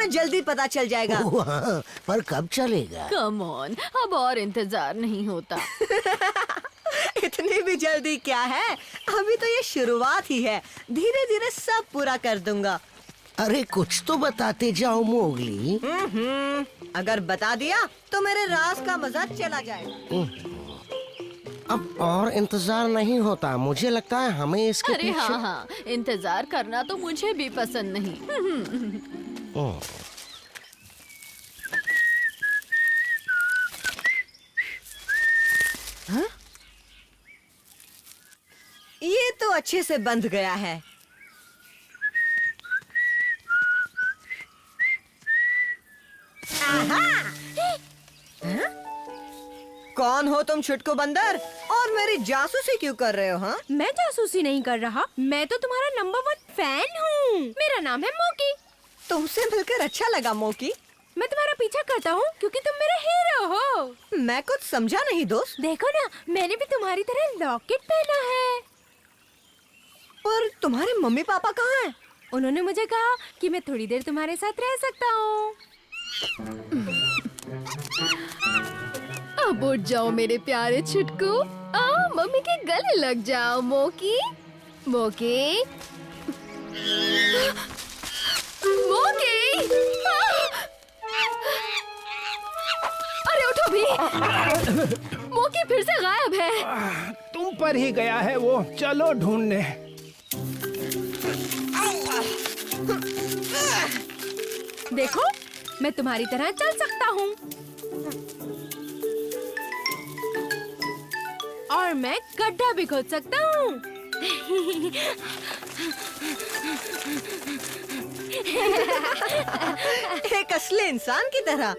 तुम्हें जल्दी पता चल जाएगा। पर कब चलेगा? कम ऑन, अब और इंतजार नहीं होता। इतनी भी जल्दी क्या है, अभी तो ये शुरुआत ही है। धीरे धीरे सब पूरा कर दूंगा। अरे कुछ तो बताते जाओ मोगली। अगर बता दिया तो मेरे राज का मजा चला जाएगा। अब और इंतजार नहीं होता, मुझे लगता है हमें इसके अरे पीछे। हाँ, इंतजार करना तो मुझे भी पसंद नहीं। हाँ? ये तो अच्छे से बंध गया है। हाँ? कौन हो तुम छुटकू बंदर, और मेरी जासूसी क्यों कर रहे हो? हाँ, मैं जासूसी नहीं कर रहा, मैं तो तुम्हारा नंबर 1 फैन हूँ। मेरा नाम है मोकी। तुमसे मिलकर अच्छा लगा मोकी। मैं तुम्हारा पीछा करता हूँ क्योंकि तुम मेरा हीरो हो। मैं कुछ समझा नहीं दोस्त। देखो ना, मैंने भी तुम्हारी तरह लॉकेट पहना है। पर तुम्हारे मम्मी पापा कहाँ हैं? उन्होंने मुझे कहा कि मैं थोड़ी देर तुम्हारे साथ रह सकता हूँ। अब उठ जाओ मेरे प्यारे छुटकू, आओ मम्मी के गले लग जाओ। मोकी, मोकी, मोकी, अरे उठो भी। मोकी फिर से गायब है। तुम पर ही गया है वो, चलो ढूंढने। देखो, मैं तुम्हारी तरह चल सकता हूँ और मैं गड्ढा भी खोद सकता हूँ। एक असली इंसान की तरह।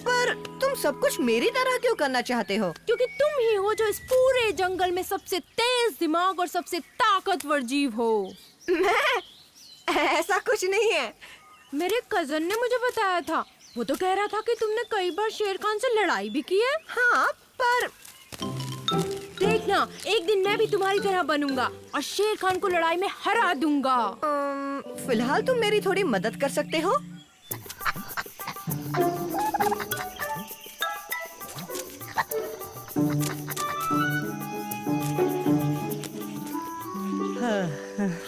पर तुम सब कुछ मेरी तरह क्यों करना चाहते हो? क्योंकि तुम ही हो जो इस पूरे जंगल में सबसे तेज दिमाग और सबसे ताकतवर जीव हो। मैं? ऐसा कुछ नहीं है। मेरे कजन ने मुझे बताया था। वो तो कह रहा था कि तुमने कई बार शेर खान से लड़ाई भी की है। हाँ, पर देखना, एक दिन मैं भी तुम्हारी तरह बनूंगा और शेर खान को लड़ाई में हरा दूंगा। फिलहाल तुम मेरी थोड़ी मदद कर सकते हो?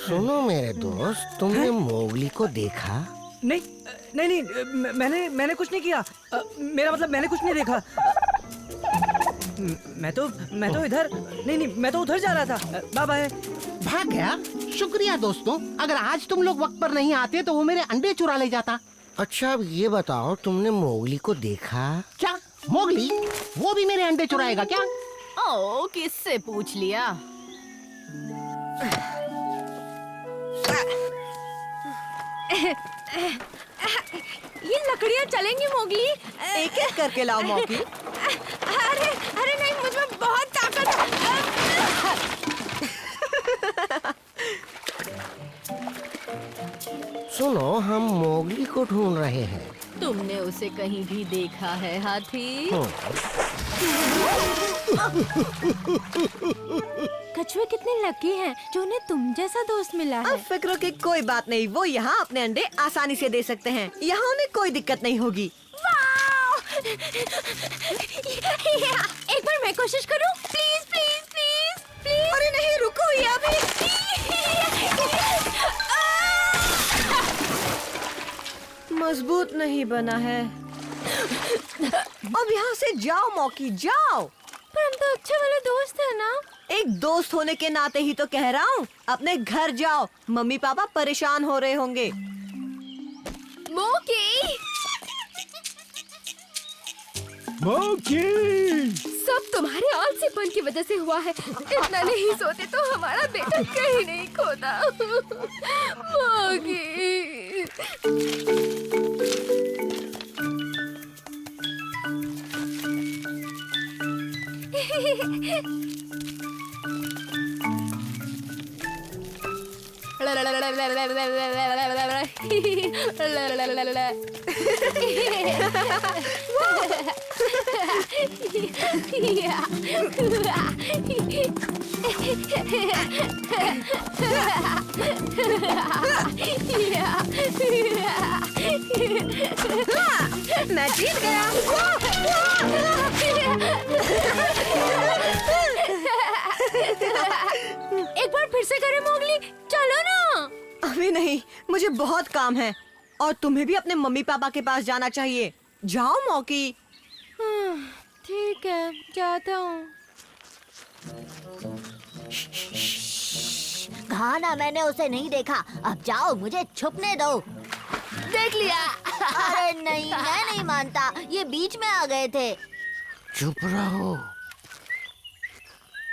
सुनो मेरे दोस्त, तुमने मोगली को देखा? नहीं नहीं नहीं, मैंने कुछ नहीं किया। मेरा मतलब मैंने कुछ नहीं देखा। मैं तो इधर नहीं, मैं तो उधर जा रहा था। Bye bye. भाग गया। शुक्रिया दोस्तों, अगर आज तुम लोग वक्त पर नहीं आते तो वो मेरे अंडे चुरा ले जाता। अच्छा अब ये बताओ, तुमने मोगली को देखा? क्या मोगली? वो भी मेरे अंडे चुराएगा क्या? ओ, किससे पूछ लिया? ये लकड़ियाँ चलेंगी मोगली? एक एक करके लाओ मौकी। अरे अरे नहीं, मुझमें बहुत ताकत है। सुनो, हम मोगली को ढूंढ रहे हैं। तुमने उसे कहीं भी देखा है हाथी? कछुए कितने लकी हैं जो उन्हें तुम जैसा दोस्त मिला है। अब फिक्र की कोई बात नहीं, वो यहाँ अपने अंडे आसानी से दे सकते हैं। यहाँ उन्हें कोई दिक्कत नहीं होगी। एक बार मैं कोशिश करूं? Please please please please. अरे नहीं, रुको, ये अभी मजबूत नहीं बना है। अब यहाँ से जाओ मौकी, जाओ। पर हम तो अच्छे वाले दोस्त हैं ना। एक दोस्त होने के नाते ही तो कह रहा हूँ, अपने घर जाओ, मम्मी पापा परेशान हो रहे होंगे। मोकी, मोकी, सब तुम्हारे आलसीपन की वजह से हुआ है। इतना नहीं सोते तो हमारा बेटा कहीं नहीं खोता। मोकी। मैं जीत गया। एक बार फिर से करें मोगली, चलो ना। अभी नहीं, मुझे बहुत काम है और तुम्हें भी अपने मम्मी पापा के पास जाना चाहिए। जाओ मौकी। ठीक है, जाता हूँ। घाना मैंने उसे नहीं देखा। अब जाओ, मुझे छुपने दो। देख लिया। अरे नहीं, मैं नहीं मानता, ये बीच में आ गए थे। चुप रहो।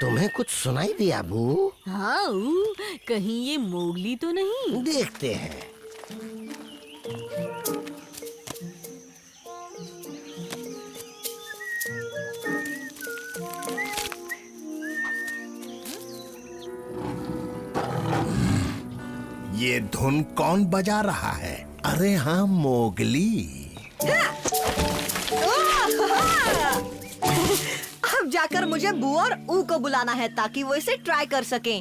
तुम्हें कुछ सुनाई दिया बू? हाँ, कहीं ये मोगली तो नहीं? देखते हैं। ये धुन कौन बजा रहा है? अरे हाँ, मोगली। अब जाकर मुझे बू और ऊ को बुलाना है ताकि वो इसे ट्राई कर सकें।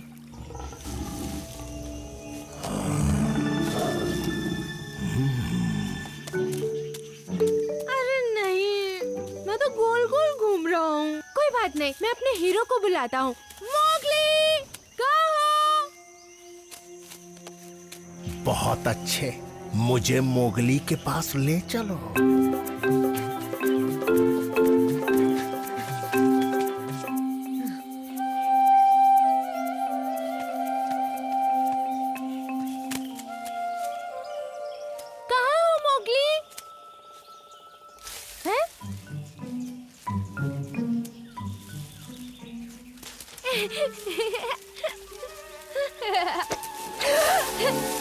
अरे नहीं, मैं तो गोल गोल घूम रहा हूँ। कोई बात नहीं, मैं अपने हीरो को बुलाता हूँ। मोगली, कहाँ हो? बहुत अच्छे, मुझे मोगली के पास ले चलो। कहाँ हो मोगली? हैं?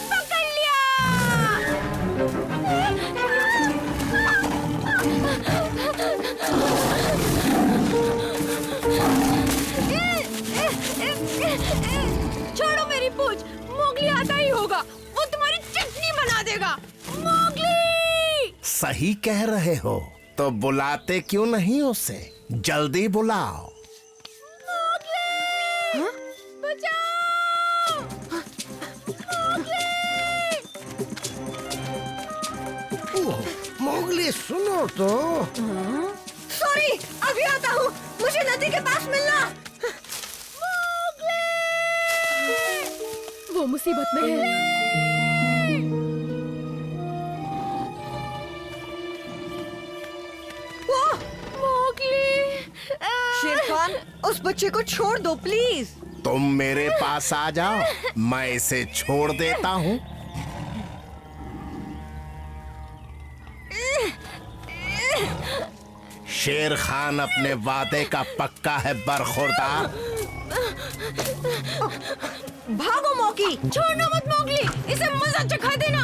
पकड़ लिया! छोड़ो मेरी पूंछ, मोगली आता ही होगा, वो तुम्हारी चटनी बना देगा। मोगली! सही कह रहे हो, तो बुलाते क्यों नहीं उसे? जल्दी बुलाओ। बचाओ! ओह, मोगली सुनो तो। सॉरी, अभी आता हूँ। मुझे नदी के पास मिलना। वो मुसीबत में है। वो मोगली! शेर खान, उस बच्चे को छोड़ दो प्लीज। तुम मेरे पास आ जाओ, मैं इसे छोड़ देता हूँ। शेर खान अपने वादे का पक्का है बरखुरदार। भागो मौकी। छोड़ना मत मोगली, इसे मजा चखा देना।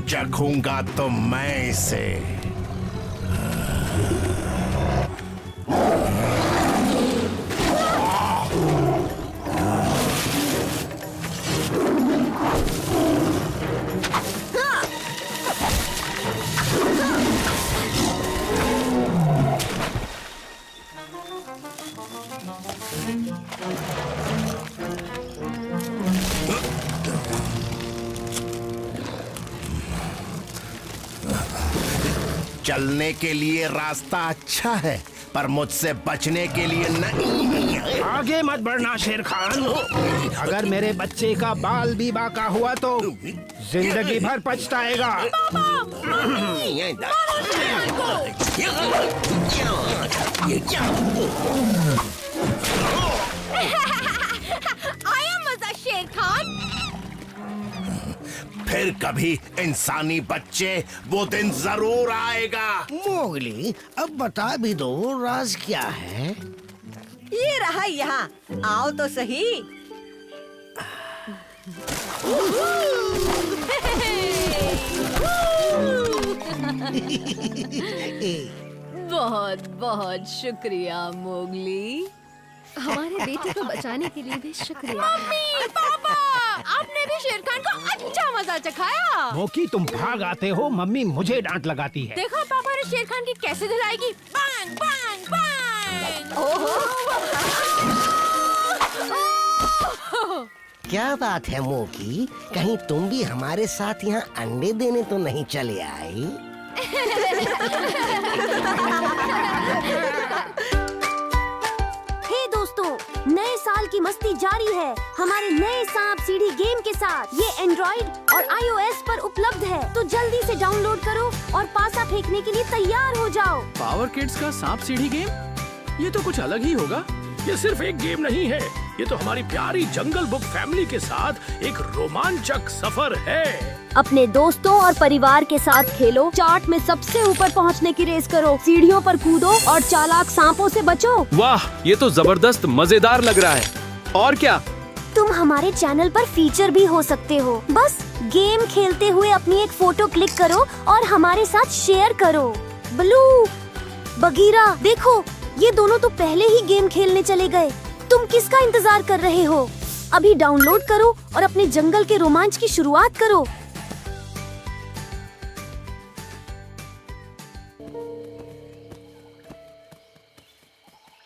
चखूंगा तो मैं इसे। चलने के लिए रास्ता अच्छा है, पर मुझसे बचने के लिए नहीं। आगे मत बढ़ना शेर खान। अगर मेरे बच्चे का बाल भी बाका हुआ तो जिंदगी भर पछताएगा। आया मजा शेर खान। फिर कभी इंसानी बच्चे, वो दिन जरूर आएगा। मोगली, अब बता भी दो, राज क्या है? ये रहा यहाँ, आओ तो सही। बहुत बहुत शुक्रिया मोगली। हमारे बेटे को बचाने के लिए भी शुक्रिया। मम्मी, पापा, आपने भी शेर खान को अच्छा मजा चखाया। मोकी, तुम भाग आते हो, मम्मी मुझे डांट लगाती है। देखो पापा ने शेर खान की कैसे धुलाएगी। Bang bang bang. क्या बात है मोकी, कहीं तुम भी हमारे साथ यहाँ अंडे देने तो नहीं चले आई? हे दोस्तों, नए साल की मस्ती जारी है हमारे नए सांप सीढ़ी गेम के साथ। ये एंड्रॉइड और iOS पर उपलब्ध है, तो जल्दी से डाउनलोड करो और पासा फेंकने के लिए तैयार हो जाओ। पावर किड्स का सांप सीढ़ी गेम, ये तो कुछ अलग ही होगा। ये सिर्फ एक गेम नहीं है, ये तो हमारी प्यारी जंगल बुक फैमिली के साथ एक रोमांचक सफर है। अपने दोस्तों और परिवार के साथ खेलो, चार्ट में सबसे ऊपर पहुंचने की रेस करो, सीढ़ियों पर कूदो और चालाक सांपों से बचो। वाह, ये तो जबरदस्त मजेदार लग रहा है। और क्या, तुम हमारे चैनल पर फीचर भी हो सकते हो। बस गेम खेलते हुए अपनी एक फोटो क्लिक करो और हमारे साथ शेयर करो। ब्लू, बगीरा, देखो ये दोनों तो पहले ही गेम खेलने चले गए। तुम किसका इंतजार कर रहे हो? अभी डाउनलोड करो और अपने जंगल के रोमांच की शुरुआत करो।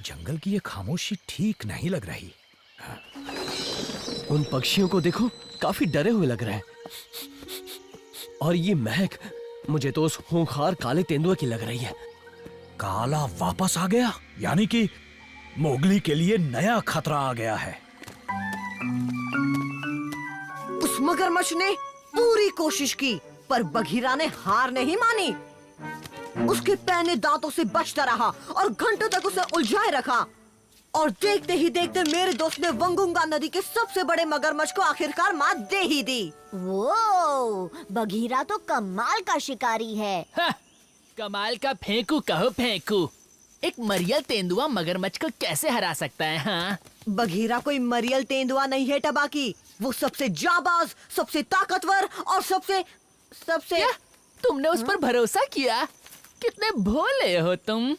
जंगल की ये खामोशी ठीक नहीं लग रही। उन पक्षियों को देखो, काफी डरे हुए लग रहे हैं। और ये महक, मुझे तो उस खूंखार काले तेंदुए की लग रही है। काला वापस आ गया, यानी कि मोगली के लिए नया खतरा आ गया है। उस मगरमच्छ ने पूरी कोशिश की, पर बघीरा ने हार नहीं मानी। उसके पैने दांतों से बचता रहा और घंटों तक उसे उलझाए रखा। और देखते ही देखते मेरे दोस्त ने वंगुंगा नदी के सबसे बड़े मगरमच्छ को आखिरकार मात दे ही दी। वो बघीरा तो कमाल का शिकारी है। कमाल का फेंकू कहो फेंकू, एक मरियल तेंदुआ मगरमच्छ को कैसे हरा सकता है? हाँ, बघीरा कोई मरियल तेंदुआ नहीं है टबाकी, वो सबसे जाबाज, सबसे ताकतवर और सबसे क्या? तुमने उस पर भरोसा किया? कितने भोले हो तुम।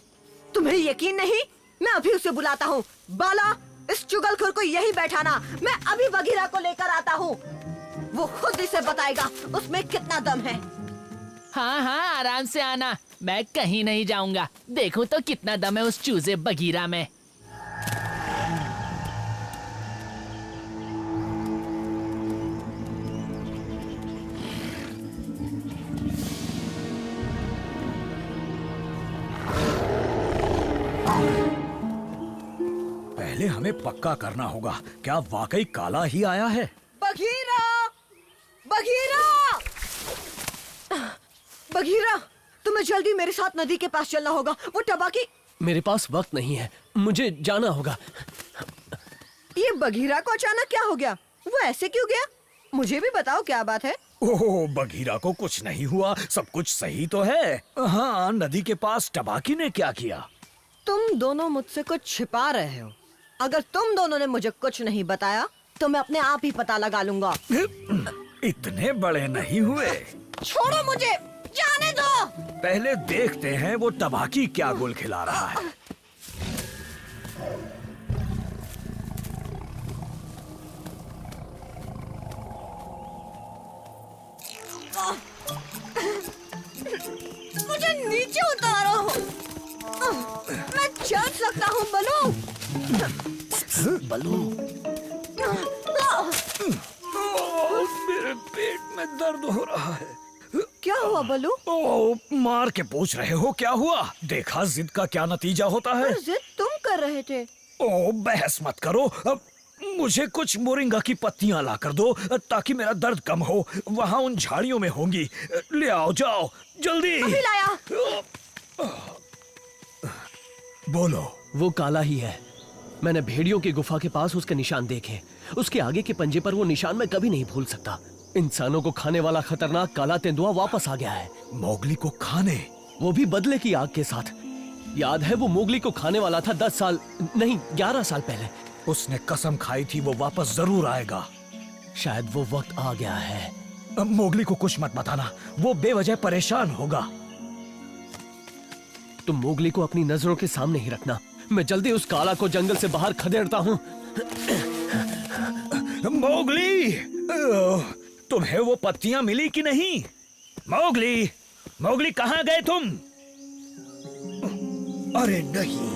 तुम्हें यकीन नहीं? मैं अभी उसे बुलाता हूँ। बाला, इस चुगलखोर को यही बैठाना, मैं अभी बघीरा को लेकर आता हूँ। वो खुद इसे बताएगा उसमें कितना दम है। हाँ हाँ, आराम से आना, मैं कहीं नहीं जाऊंगा। देखो तो कितना दम है उस चूजे बघीरा में। पहले हमें पक्का करना होगा, क्या वाकई काला ही आया है? बघीरा, बघीरा, बघीरा, तुम्हें जल्दी मेरे साथ नदी के पास चलना होगा। वो टबाकी। मेरे पास वक्त नहीं है, मुझे जाना होगा। ये बघीरा को अचानक क्या हो गया? वो ऐसे क्यों गया? मुझे भी बताओ क्या बात है। ओह, बघीरा को कुछ नहीं हुआ, सब कुछ सही तो है। हाँ, नदी के पास टबाकी ने क्या किया? तुम दोनों मुझसे कुछ छिपा रहे हो। अगर तुम दोनों ने मुझे कुछ नहीं बताया तो मैं अपने आप ही पता लगा लूंगा। इतने बड़े नहीं हुए। छोड़ो मुझे, जाने दो। पहले देखते हैं वो टबाकी क्या गुल खिला रहा है। मुझे नीचे उतारो, मैं चल सकता हूँ। बलू, बलू, मेरे पेट में दर्द हो रहा है। क्या हुआ बलू? ओह, मार के पूछ रहे हो क्या हुआ? देखा जिद का क्या नतीजा होता है। जिद तुम कर रहे थे। ओह, बहस मत करो। अब मुझे कुछ मोरिंगा की पत्तियां ला कर दो ताकि मेरा दर्द कम हो। वहाँ उन झाड़ियों में होंगी, ले आओ, जाओ जल्दी। अभी लाया। बोलो। वो काला ही है। मैंने भेड़ियों की गुफा के पास उसके निशान देखे। उसके आगे के पंजे पर वो निशान मैं कभी नहीं भूल सकता। इंसानों को खाने वाला खतरनाक काला तेंदुआ वापस आ गया है। मोगली को खाने? वो भी बदले की आग के साथ। याद है, वो मोगली को खाने वाला था 10 साल नहीं 11 साल पहले। उसने कसम खाई थी वो वापस जरूर आएगा। शायद वो वक्त आ गया है। अब मोगली को कुछ मत बताना, वो बेवजह परेशान होगा। तुम मोगली को अपनी नजरों के सामने ही रखना। मैं जल्दी उस काला को जंगल से बाहर खदेड़ता हूँ। मोगली, तुम्हें वो पत्तियां मिली कि नहीं? मोगली, मोगली कहाँ गए तुम? अरे नहीं।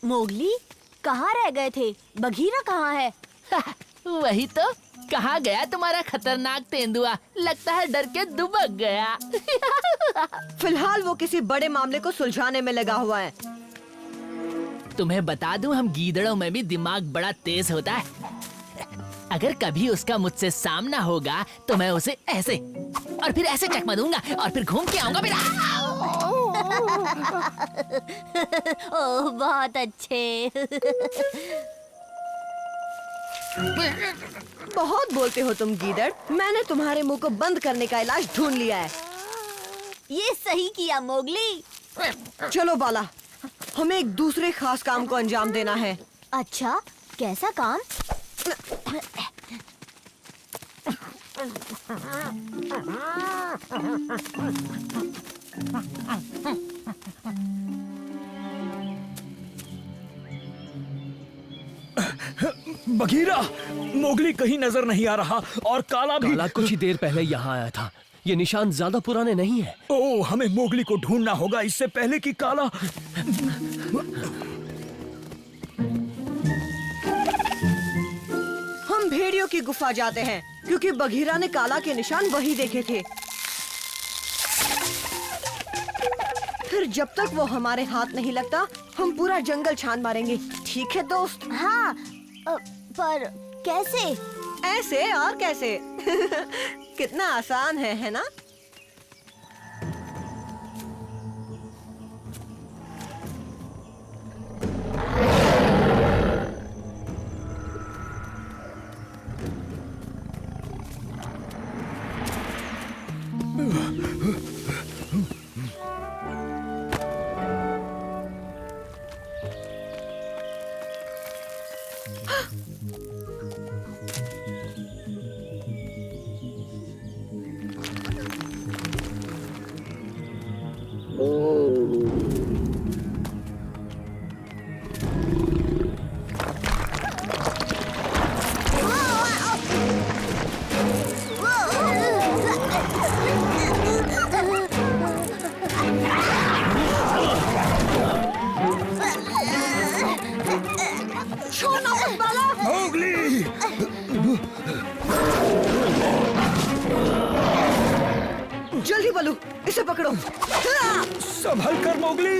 मोगली, कहाँ रह गए थे? बघीरा कहाँ है? वही तो, कहाँ गया तुम्हारा खतरनाक तेंदुआ? लगता है डर के दुबक गया। फिलहाल वो किसी बड़े मामले को सुलझाने में लगा हुआ है। तुम्हें बता दूं, हम गीदड़ों में भी दिमाग बड़ा तेज होता है। अगर कभी उसका मुझसे सामना होगा तो मैं उसे ऐसे और फिर ऐसे चकमा दूंगा और फिर घूम के आऊंगा मेरा। ओह, बहुत अच्छे। बहुत बोलते हो तुम गीदड़। मैंने तुम्हारे मुंह को बंद करने का इलाज ढूंढ लिया है। ये सही किया मोगली। चलो बाला, हमें एक दूसरे खास काम को अंजाम देना है। अच्छा, कैसा काम? बघीरा, मोगली कहीं नजर नहीं आ रहा और काला भी। काला कुछ ही देर पहले यहाँ आया था। ये निशान ज्यादा पुराने नहीं है। ओह, हमें मोगली को ढूंढना होगा इससे पहले कि काला। हम भेड़ियों की गुफा जाते हैं क्योंकि बघीरा ने काला के निशान वही देखे थे। फिर जब तक वो हमारे हाथ नहीं लगता, हम पूरा जंगल छान मारेंगे। ठीक है दोस्त? हाँ, पर कैसे? ऐसे और कैसे? कितना आसान है ना? जल्दी बलू, इसे पकड़ो। संभल कर मोगली।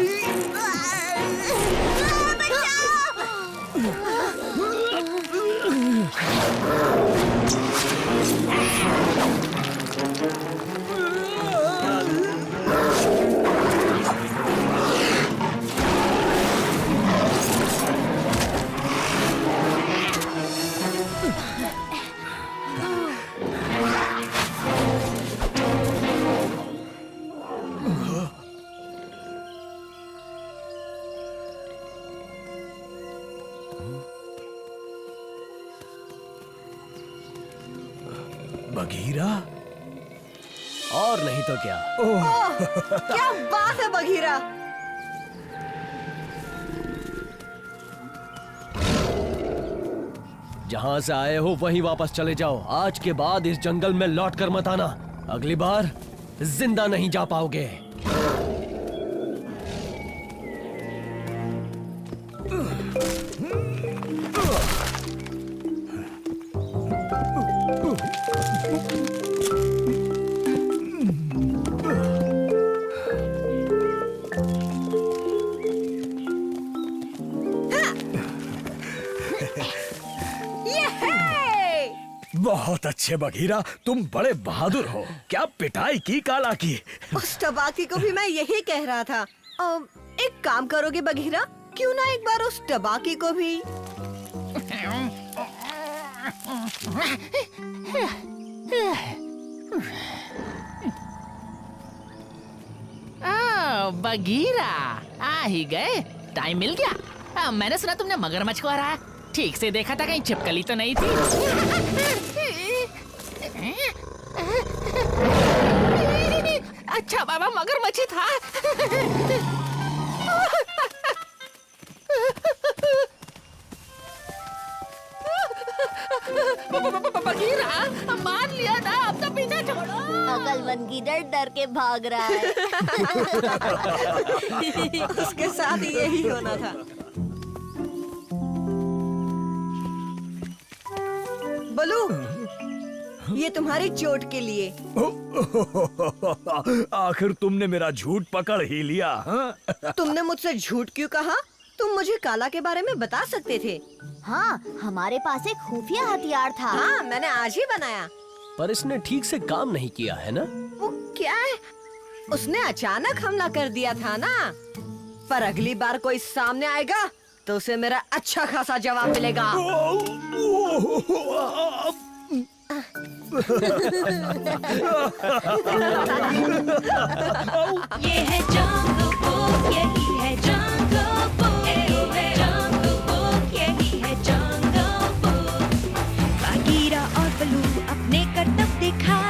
बघीरा? और नहीं तो क्या। क्या बात है बघीरा। जहां से आए हो वहीं वापस चले जाओ। आज के बाद इस जंगल में लौट कर मत आना। अगली बार जिंदा नहीं जा पाओगे। बहुत अच्छे बघीरा, तुम बड़े बहादुर हो। क्या पिटाई की काला की। उस टबाकी को भी मैं यही कह रहा था। एक काम करोगे बघीरा, क्यों ना एक बार उस टबाकी को भी। बघीरा, आ ही गए। टाइम मिल गया। मैंने सुना तुमने मगरमच्छ को हराया। ठीक से देखा था, कहीं छिपकली तो नहीं थी। अच्छा बाबा, मगरमच्छ था। बघीरा, मान लिया ना, अब तो पीछा छोड़ो। अकलमंद गीदड़ डर के भाग रहा है। उसके साथ यही होना था। बलू, ये तुम्हारी चोट के लिए। आखिर तुमने मेरा झूठ पकड़ ही लिया। हाँ? तुमने मुझसे झूठ क्यों कहा? तुम मुझे काला के बारे में बता सकते थे। हाँ, हमारे पास एक खुफिया हथियार था। हाँ, मैंने आज ही बनाया। पर इसने ठीक से काम नहीं किया है ना? वो क्या है? उसने अचानक हमला कर दिया था ना। पर अगली बार कोई सामने आएगा तो उसे मेरा अच्छा खासा जवाब मिलेगा। ये है जंगल बुक, यही है जंगल बुक, है जंगल बुक, यही है जंगल बुक। बागीरा और बलू अपने करतब दिखा